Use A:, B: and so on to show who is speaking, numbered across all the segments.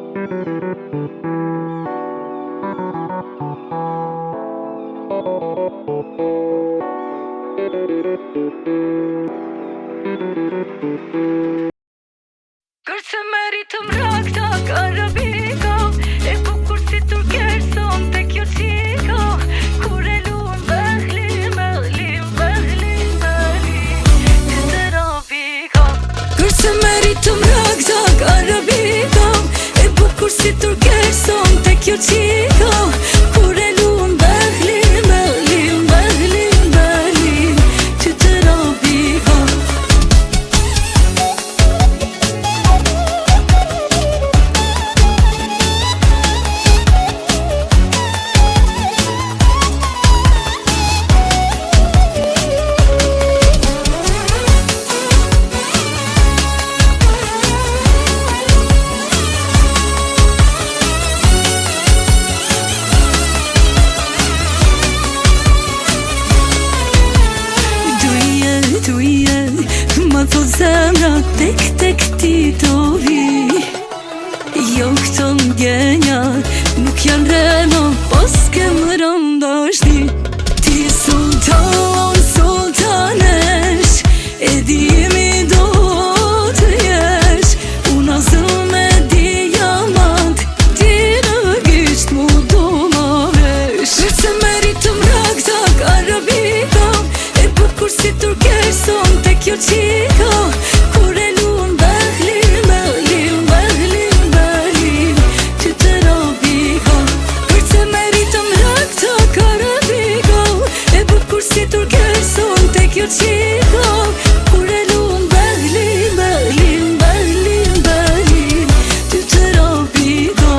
A: Kërse meritëm rakta karabiko, e bukur si turkerson te kjo qiko, kur e luan behlim, që të rabiko. Kërse meritëm rakta karabiko, e bukur si turkerson te kjo qiko, kur e luan behlim, që të rabiko. Ma thot zemra tek ti do vi. Jo këto mgenja nuk janë rena, pas ke më rëndashti. Ti sultanesh, e dimi do të jesh. Una zëll me diamant, ti në gisht mu do ma vesh. Kërse meritëm rakta karabiko, e bukur si turkerson te kjo qiko, kur e luan behlim, që të rabiko. Kërse meritëm rakta karabiko, e bukur si turkerson te kjo qiko, kur e luan behlim, që të rabiko.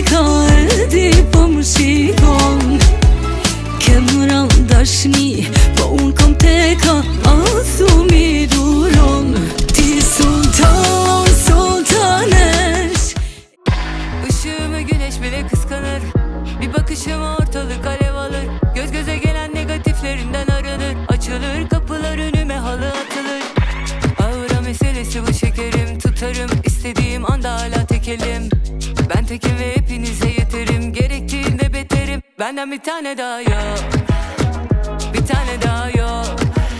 A: Ka e di po më shikon, ke më randashni, po unë kom teka, a thumi duron. Ti sultanesh. Işığımı güneş bile kıskanır, bir bakışıma ortalık alev alır. Göz göze gelen negatiflerinden arınır, açılır kapılar önüme, halı atılır. Aura meselesi bu şekerim, tutarım istediğim anda hala tekelim. Ben tekim ve hepinize yeterim, gerektiğinde beterim, benden bir tane daha yok.